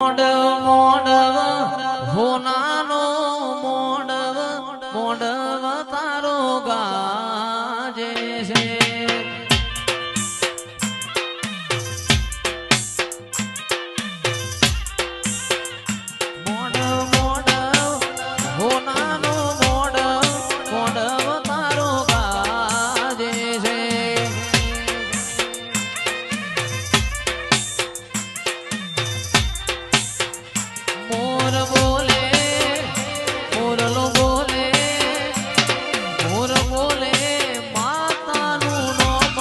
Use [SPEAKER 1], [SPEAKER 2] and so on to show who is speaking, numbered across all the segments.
[SPEAKER 1] મોડવ હોનાનો મોડવ તારો ગાજે છે. મોડવ હોનાનો મોડવ તારો ગાજે છે. મોર બોલે મોરલો બોલે મોર બોલે માતાનું નામ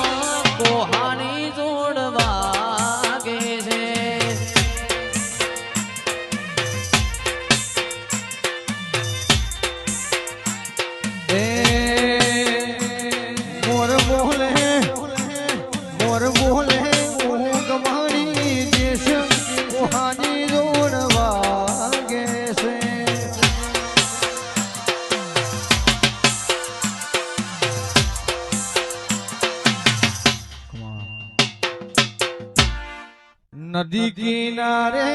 [SPEAKER 1] કોહાની જોડ વાગે છે.
[SPEAKER 2] મોર બોલે મોર બોલે ગમાણી દેશ કોહાની જોડ વાગે છે. નદી કિનારે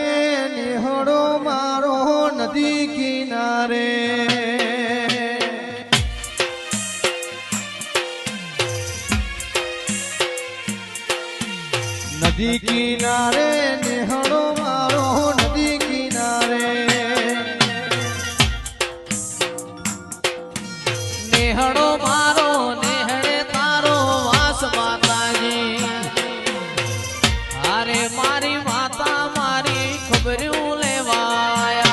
[SPEAKER 2] નિહળો મારો નદી કિનારે નદી કિનારે નિહળો મારો નદી કિનારે
[SPEAKER 1] નેહડો મારો નેહડે તારો વાસ માતાજી. અરે મારી માતા મારી ખબર્યું લેવાયા.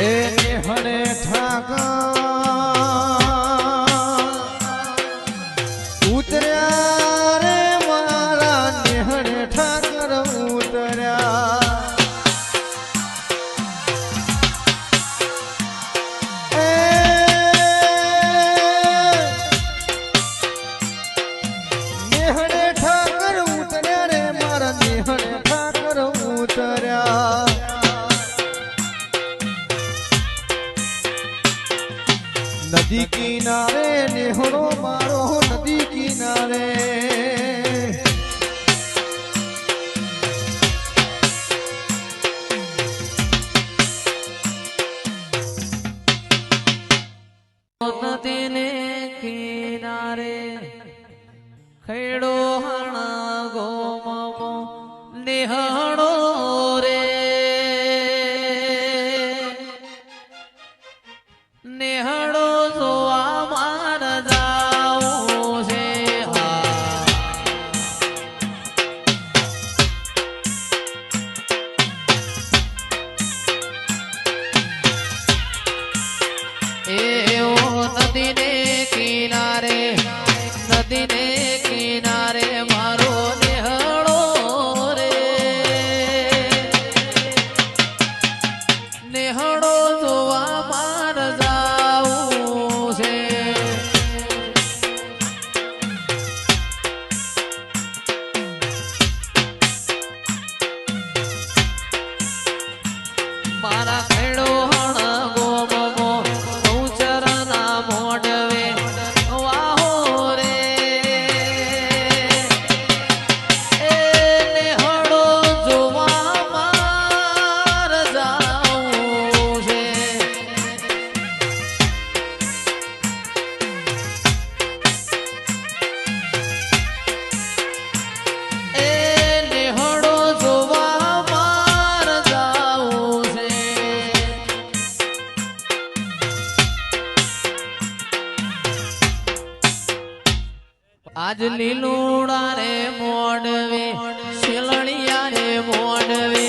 [SPEAKER 2] એ નિહળે ઠાકા ઉતર્યા રે મારા નિહળે ઠાકર ઉતર્યા. નિહળે ઠાકર ઉતર્યા રે મારા નિહળે ઠાકર ઉતર્યા. નદી કિનારે નિહળો મારો નદી કિનારે
[SPEAKER 1] નદીને કિનારે ખેડો હણા ગોમો નેહડો રે નેહડો જોવા માર જાવું છે. એવો નદીને કિનારે મારો નેહડો રે નેહડો જોવા માર જાવું છે. મારા ખેડો હણ ગોમો ગૌચરના મોડવે વાહો રે એ નેહડો જોવા માર જાવું છે. એ નેહડો જોવા માર જાવું છે. આજ લીલુડા રે મોડવે શેલણિયા રે મોડવે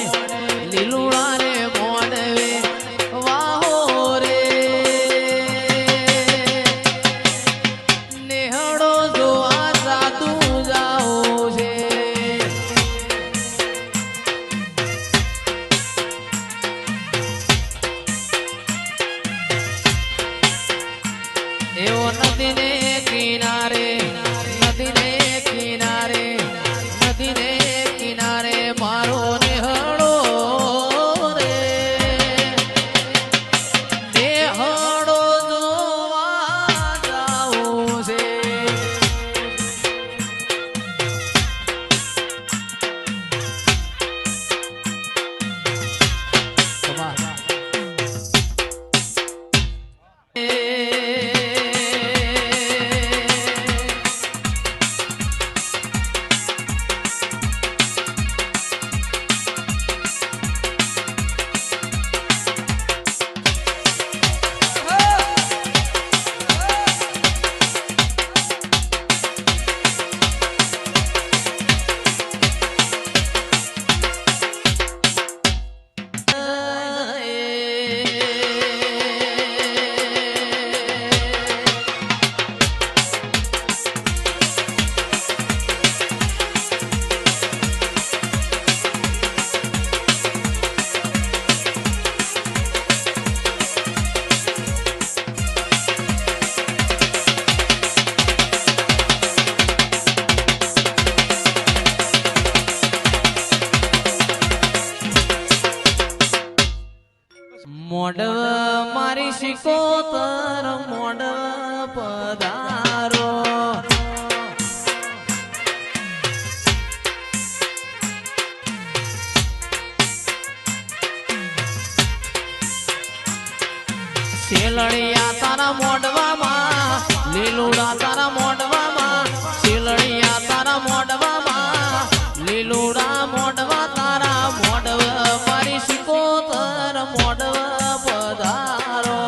[SPEAKER 1] લીલુડા રે મોડવે વાહો રે નેહડો જોવા જાતું જાવું છે. એવો નદીને કિનારે નદીને મોડવ મારી શિકોતર મોડવ પધારો શેલડિયા તારા મોડવામાં લીલુડા તારા મોડવામાં શેલડિયા તારા મોડવામાં લીલુડા મોડવા તારા મોડવ મારી શિકોતર મોડવ પધારો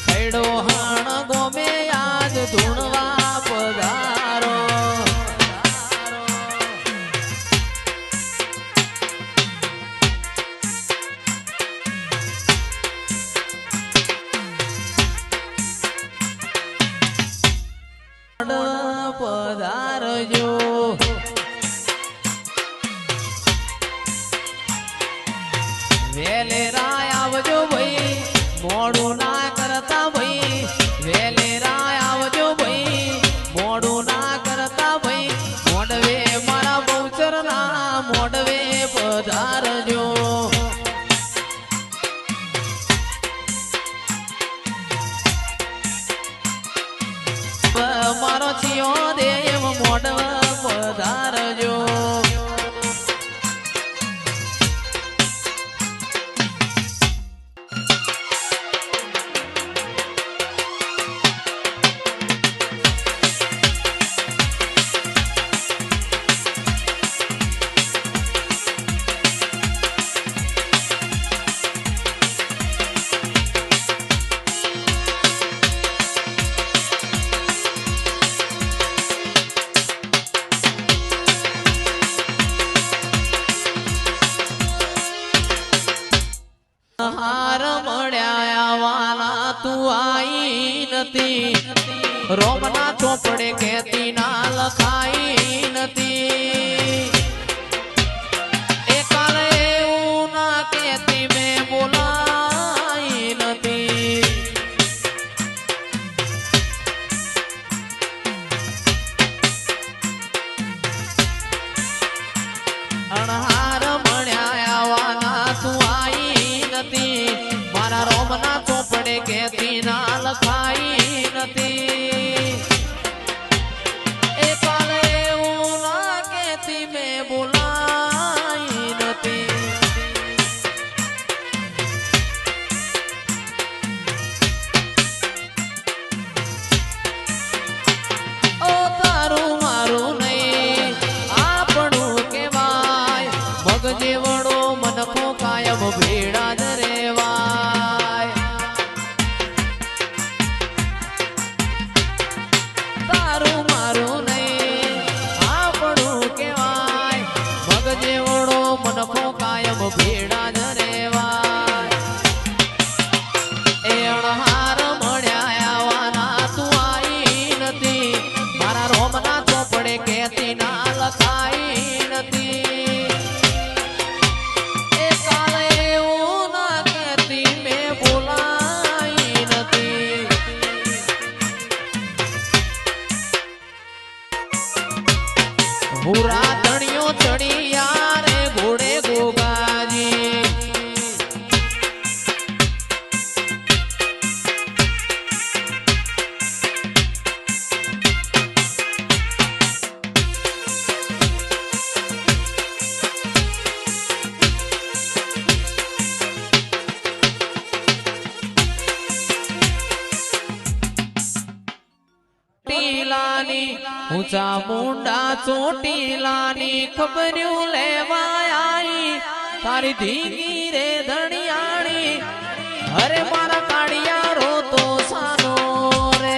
[SPEAKER 1] ખૈડો હાણ ગોમે આજ ધૂણવા પધારો પધારજો વેલેરાય આવજો ભાઈ મોડું ના કરતા ભાઈ વેલેરાય આવજો ભાઈ મોડું ના કરતા ભાઈ મોડવે મારા બહુચર ના મોડવે પધારજો મારો ચિયો દેવ મોડવ પધારજો હાર મળ્યા વાલા તું આઈ નથી રોમના ચોપડે કેતી ના લખાઈ નથી એ કાલે એવું ના કેતી મેં બોલાઈ નથી અણહાર મળ્યા વાલા તું મારા રોમના ચોપડે કેતી ના લખાઈ નથી એ કાલે એવું ના કેતી મેં બોલાઈ નથી ઓ તારું મારું નહીં આપણું કેવાય મગ જેવડો મનખો કાયમ ભેડા જ રેવાય તારું મારું નહીં આપણું કેવાય મગ જેવડો મનખો કાયમ ભેડા જ રેવાય એ અણહાર મળ્યા આવવાના તું આઈ નથી મારા રોમના ચોપડે કેતી ના લખાઈ નથી એ કાલે એવું ના કેતી મેં બોલાઈ નથી ભૂરા ધણિયો ચડી યારે ઘોડે ગોગાજી ચોટીલાની ઊંચા મુંડા ચોટીલાની ખબર્યું લેવા આઈ તારી ધીંગી રે ધણિયાણી અરે મારા કાળિયા રો તો સાનો રે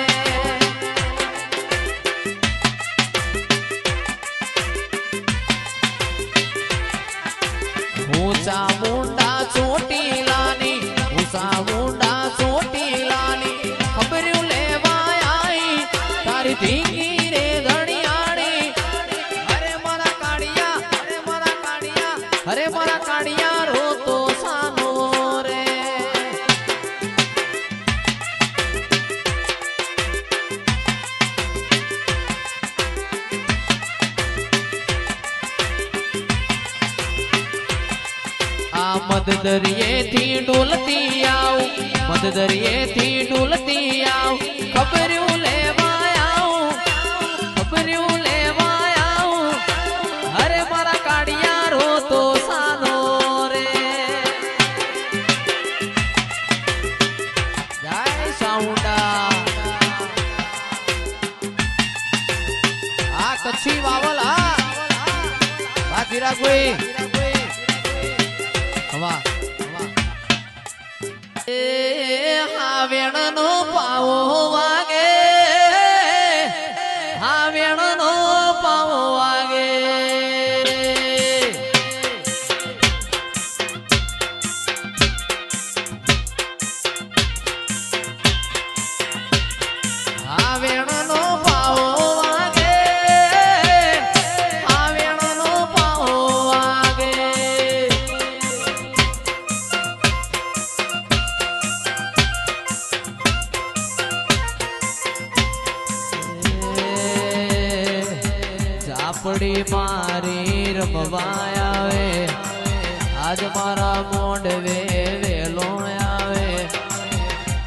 [SPEAKER 1] ઊંચા મુંડા ચોટીલાની ઊંચા મુંડા ચોટીલાની ખબર્યું લેવા આઈ તારી ધીંગી રે ધણિયાણી અરે મારા કાળિયા અરે મારા કાળિયા રો તો સાનો રે મધ દરિયેથી ડોલતી આવ, મધ દરિયેથી ડોલતી આવ, ખબર્યું લેવા આવ, ખબર્યું લેવા આવ. અરે મારા કાળિયારો તો સાનો રે. જય સાઉન્ડા. આ કચ્છી વાવલ હા ધીરા કોઈ હવા એ હાવેણનો પાવો વાગે, હાવેણનો પાવો વાગે. હાવેણનો પાવો વાગે, હાવેણનો પાવો વાગે. ઝાપડી મારી રમવા આવે, આજ મારા મોઢવે વેલો આવે.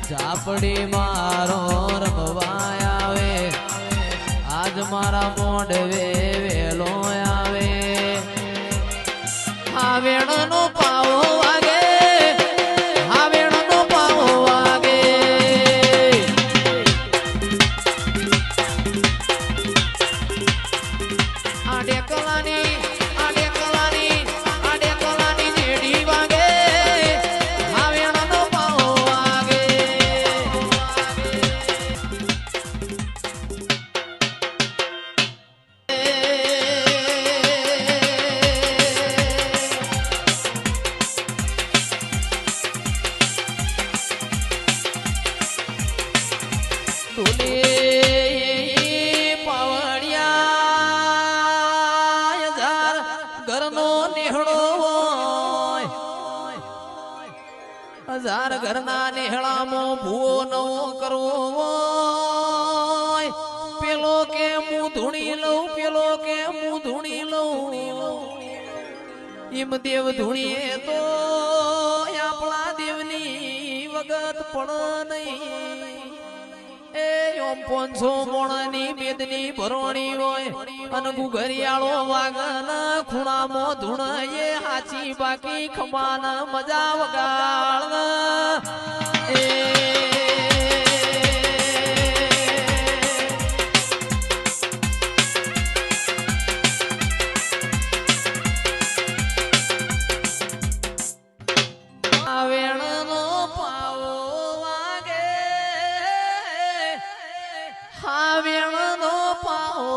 [SPEAKER 1] ઝાપડી મારો રમવા આવે, આજ મારા મોઢવે વેલો આવે. હાવેણનો પાવો વાગે, હાવેણનો પાવો વાગે. આડે કલાની, આડે કલાની, આડે કલાની જેડી વાગે, હાવેણનો પાવો વાગે. ડોલે પાવડિયા હજાર ઘરનો નેહળો હોય, હજાર ઘરના નેહળામાં ભૂવો નવો કરવો હોય. પેલો કે હું ધૂણી લઉં, પેલો કે હું ધૂણી લઉં. એમ દેવ ધૂણીએ તો આપણા દેવની વગત પણ નહીં. એ ઓમ 500 મોણાની બેદની ભરવાણી હોય અને ગુગરિયાળો વાગન ખૂણામાં ધૂણ એ હાચી બાકી ખમાન મજા વગાડ. એ હાવેણનો પાવો વાગે, હાવેણનો પાવો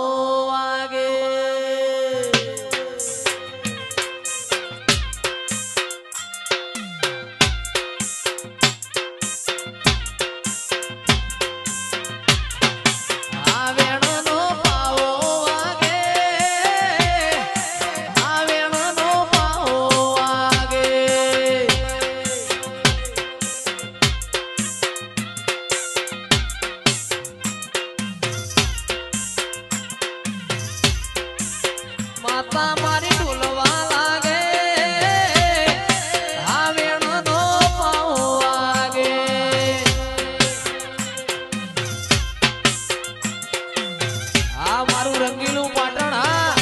[SPEAKER 1] વાગે. હાવેણનો પાવો વાગે, હાવેણનો પાવો વાગે. માતા મારી ડોલવા લાગે, હાવેણનો પાવો વાગે. આ મારું રંગીલું પાટણ હા.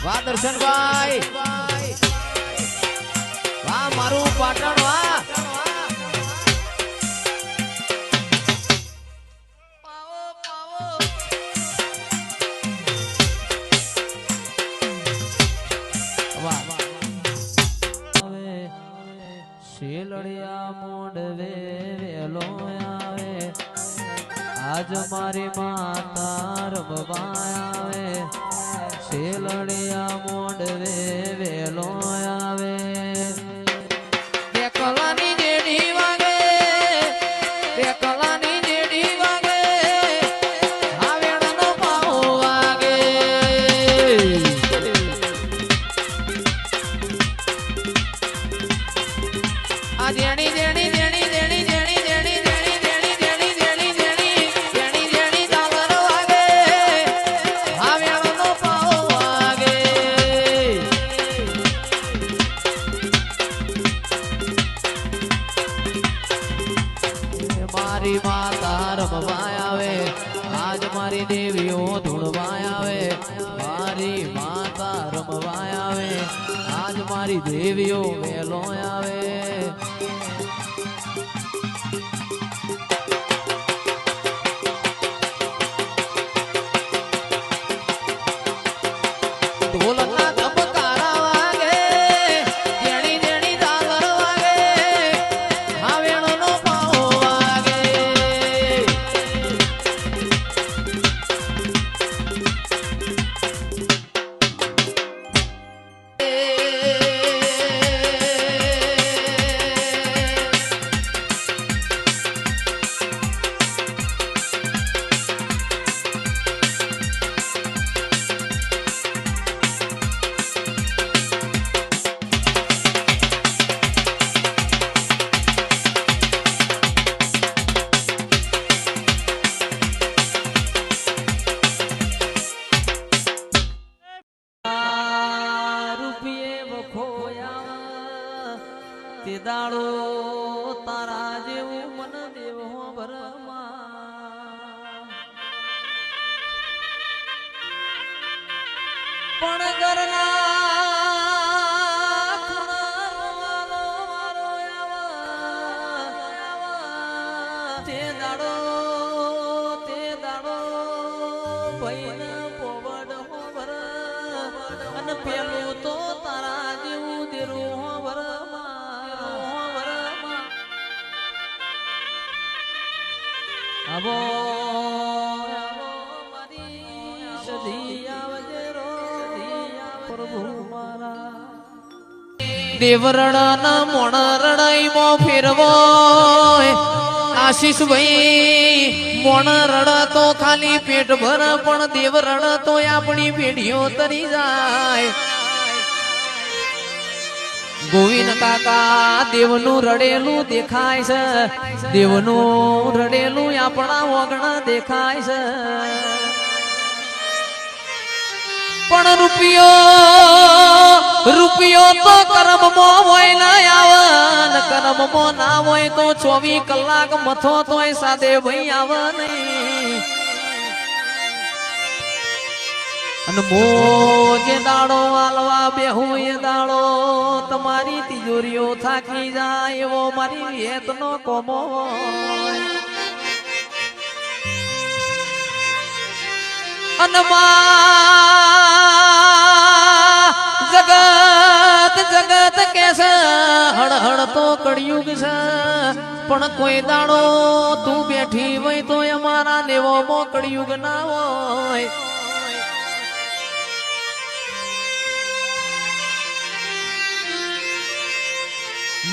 [SPEAKER 1] વાહ દર્શનભાઈ, વાહ મારું પાટણ વાહ. પાવો પાવો શેલડિયા મોઢવે વેલો આવે, આજ મારી માતા રમવા આવે. શેલડિયા મોઢવે વેલો આવે. બે કલાની જેડી વાગે, બે કલાની જેડી વાગે, હાવેણનો પાવો વાગે. આ જેણી જેણી જેણી જેણી જેણી જેણી જેણી જેણી જેણી જેણી જેણી જેણી જેણી ચાલર વાગે, હાવેણનો પાવો વાગે. મારી માતા રમવા આવે આજ મારી દેવીઓ ધૂળવા આવે મારી માતા રમવા આવે આજ મારી દેવીઓ મેલો આવે ઢોલના ધબકારા વાગે જેણી જેણી ઝાલર વાગે હાવેણોનો પાવો વાગે તે દાડો તારા જેવું મન દેવ ભરમાં પણ ઘરના તે દાડો ભાઈને પોવડ હોવર અને પેલું તો તારા જેવું દેરું હોવર આવો મારી સધી આવજે રો પ્રભુ મારા દેવરડાના મોણ રડાઈમાં ફેરવો આશીષ ભાઈ મોણ રડા તો ખાલી પેટ ભર પણ દેવ રડા તો આપણી પેઢીઓ તરી જાય ગોવિંદ કાકા દેવનું રડેલું દેખાય છે દેવનું રડેલું આપણા વગણા દેખાય છે પણ રૂપિયો તો કર્મમાં હોય ના આવે કર્મમાં ના હોય તો 24 કલાક મથો તોય સાદે ભાઈ આવે નહીં અને મોજે દાડો આલવા બેહું એ દાડો તમારી તિજોરીઓ થાકી જાય એવો મારી વેતનો કોમો અને જગત કે છે હળ તો કળિયુગ છે પણ કોઈ દાડો તું બેઠી હોય તો અમારા લેવો મો કળિયુગ ના હોય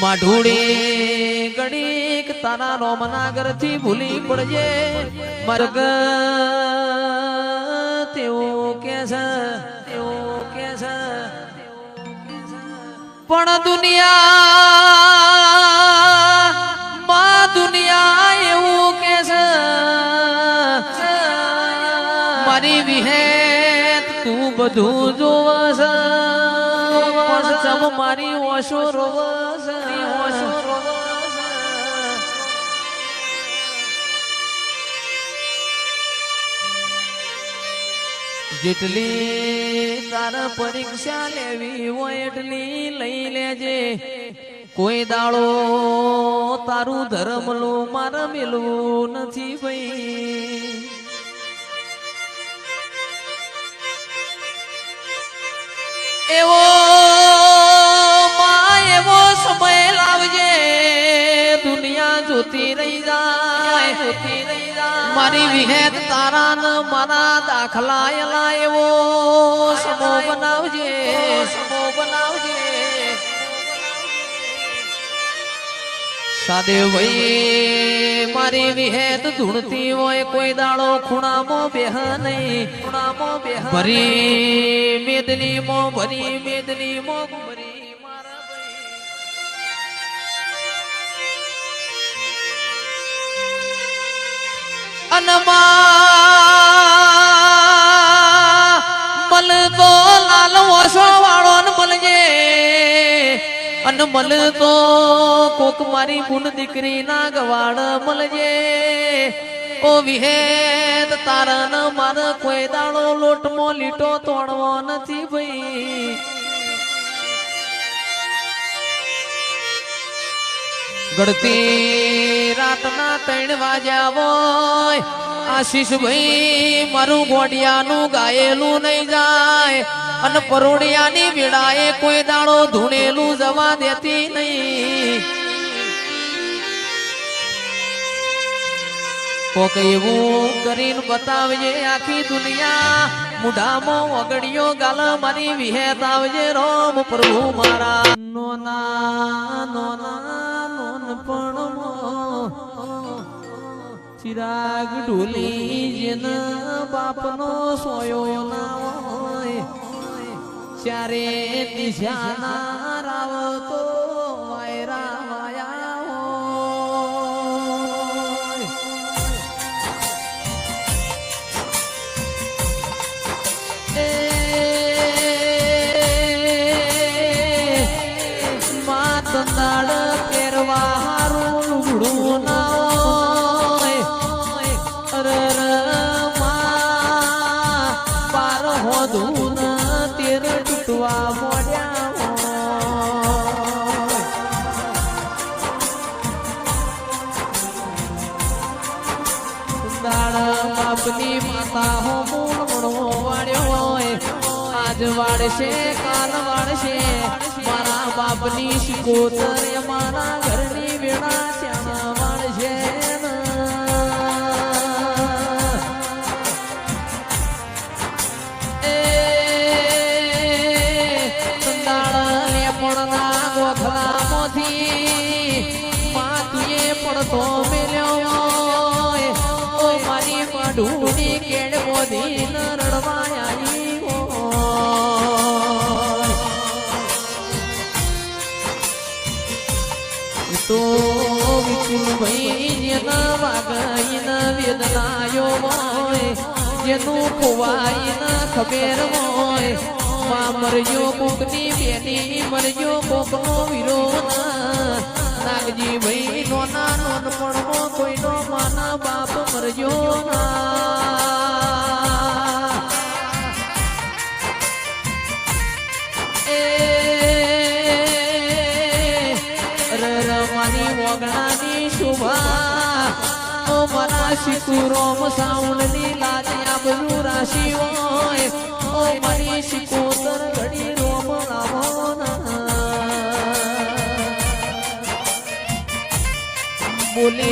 [SPEAKER 1] માઢુડી ગડીક તારા રોમનાગર થી ભૂલી પડજે મર્ગ તેવું કે છે પણ દુનિયા એવું કે છે મારી વિહેત તું બધું જોવસ પણ ચમ મારી ઓશો રોવસ જેટલી તારા પરીક્ષા લેવી હોય એટલી લઈ લેજે કોઈ દાડો તારું ધર્મલું મારે મેલવું નથી ભાઈ એવો સમય લાવજે દુનિયા જોતી રહી જાય મારી વિહેત તારા ન મારા દાખલા એવો સમો બનાવજે સાદે ભાઈ મારી વિહેત ધૂણતી હોય કોઈ દાડો ખૂણામાં બેહ નહીં ભરી મેદનીમાં ભરી ભરી મલ તો લાલ ઓછો વાળો ને મળજે અન અને મળે તો કોક મારી બુન દીકરી ના ગવાડ મળજે ઓ વિહેદ તારા ન માર કોઈ દાડો લોટમો લીટો તોડવો નથી ભાઈ ગળતી રાતના 3 વાગ્યા હોય આશીષ ભાઈ મારું ગોડિયાનું ગાયેલું નહીં જાય અને પરોડિયાની વેળાએ કોઈ દાડો ધૂણેલું જવા દેતી નહીં કોક એવું કરીને બતાવજે આખી દુનિયા મુઢામાં વગડીયો ગાલ મારી વિહેત આવજે રોમ પ્રભુ મારા નોના નોના નોનપણમાં ચિરાગ ઢોલી જેન બાપનો સોયો ના હોય ચારે દિશાના રાવ તો વાયરા વાયા હોય માતનાડ પહેરવા હારું લુગડું ના હોધું તેર તૂટવા મોડ્યા બાપની માતા હો મૂળ મણવો વાળ્યો હોય આજ વાળશે કાલ વાળશે મારા બાપની શિકોતર મારા ઘરની વેળા શ્યાણા વાળશે પડતો મેલ્યો ઓ મારી માઢુની કેડ મોધી ન રડવાઈ તો વિપુલ ભાઈ જેના વાગઈ ન વેદનાયો હોય જેનું ખોવાઈ ન ખબેર હોય માં મરજો કોકની બેની મરજો કોકનો વિરોધ નાગજી ભાઈ નોના નોનપણમાં કોઈનો માના બાપ મરજો ના મારી વગણાની શોભા ઓ મારા શિકુરોમ સાઉન્ડની લાજ આબરૂ રાશિ હોય ઓ મારી શિકોતર ઘડી રોમ લાવો ના બોલે